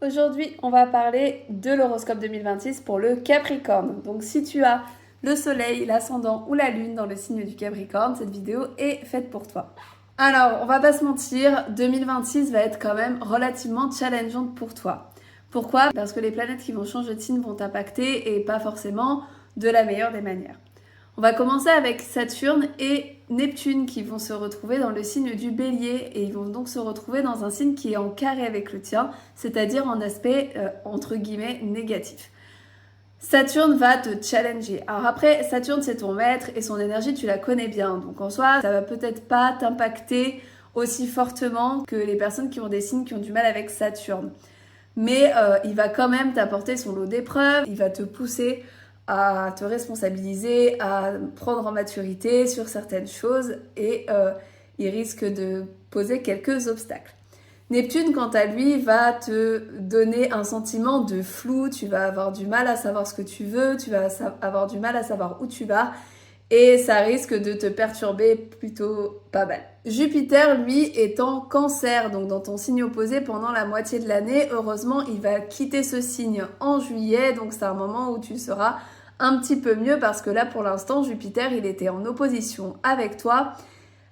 Aujourd'hui, on va parler de l'horoscope 2026 pour le Capricorne. Donc si tu as le soleil, l'ascendant ou la lune dans le signe du Capricorne, cette vidéo est faite pour toi. Alors, on va pas se mentir, 2026 va être quand même relativement challengeante pour toi. Pourquoi? Parce que les planètes qui vont changer de signe vont t'impacter et pas forcément de la meilleure des manières. On va commencer avec Saturne et Neptune qui vont se retrouver dans le signe du Bélier et ils vont donc se retrouver dans un signe qui est en carré avec le tien, c'est-à-dire en aspect entre guillemets négatif. Saturne va te challenger. Alors après, Saturne c'est ton maître et son énergie tu la connais bien, donc en soi ça va peut-être pas t'impacter aussi fortement que les personnes qui ont des signes qui ont du mal avec Saturne. Mais il va quand même t'apporter son lot d'épreuves, il va te pousser à te responsabiliser, à prendre en maturité sur certaines choses et il risque de poser quelques obstacles. Neptune, quant à lui, va te donner un sentiment de flou, tu vas avoir du mal à savoir ce que tu veux, tu vas avoir du mal à savoir où tu vas et ça risque de te perturber plutôt pas mal. Jupiter, lui, est en Cancer, donc dans ton signe opposé pendant la moitié de l'année. Heureusement, il va quitter ce signe en juillet, donc c'est un moment où tu seras un petit peu mieux parce que là, pour l'instant, Jupiter, il était en opposition avec toi,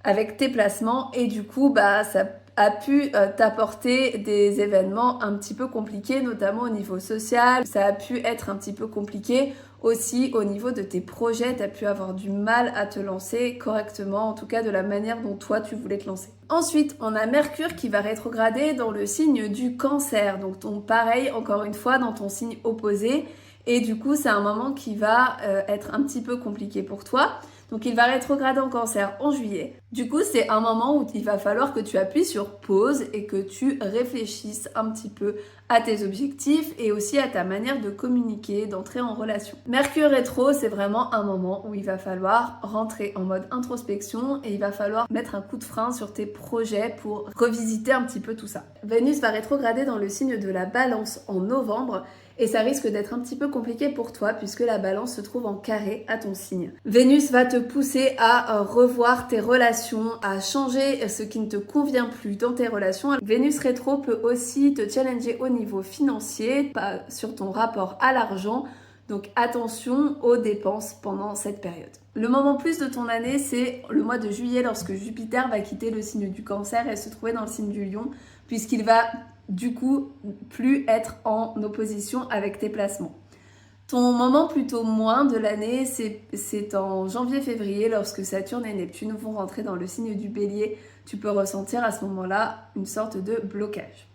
avec tes placements, et du coup, ça a pu t'apporter des événements un petit peu compliqués, notamment au niveau social. Ça a pu être un petit peu compliqué aussi au niveau de tes projets. Tu as pu avoir du mal à te lancer correctement, en tout cas de la manière dont toi tu voulais te lancer. Ensuite, on a Mercure qui va rétrograder dans le signe du Cancer. Donc pareil, encore une fois, dans ton signe opposé. Et du coup, c'est un moment qui va être un petit peu compliqué pour toi. Donc il va rétrograder en Cancer en juillet. Du coup, c'est un moment où il va falloir que tu appuies sur pause et que tu réfléchisses un petit peu à tes objectifs et aussi à ta manière de communiquer, d'entrer en relation. Mercure rétro, c'est vraiment un moment où il va falloir rentrer en mode introspection et il va falloir mettre un coup de frein sur tes projets pour revisiter un petit peu tout ça. Vénus va rétrograder dans le signe de la Balance en novembre et ça risque d'être un petit peu compliqué pour toi puisque la Balance se trouve en carré à ton signe. Vénus va te pousser à revoir tes relations, à changer ce qui ne te convient plus dans tes relations. Vénus rétro peut aussi te challenger au niveau financier, sur ton rapport à l'argent. Donc attention aux dépenses pendant cette période. Le moment plus de ton année, c'est le mois de juillet lorsque Jupiter va quitter le signe du Cancer et se trouver dans le signe du Lion puisqu'il va du coup plus être en opposition avec tes placements. Ton moment plutôt moins de l'année, c'est en janvier-février lorsque Saturne et Neptune vont rentrer dans le signe du Bélier. Tu peux ressentir à ce moment-là une sorte de blocage.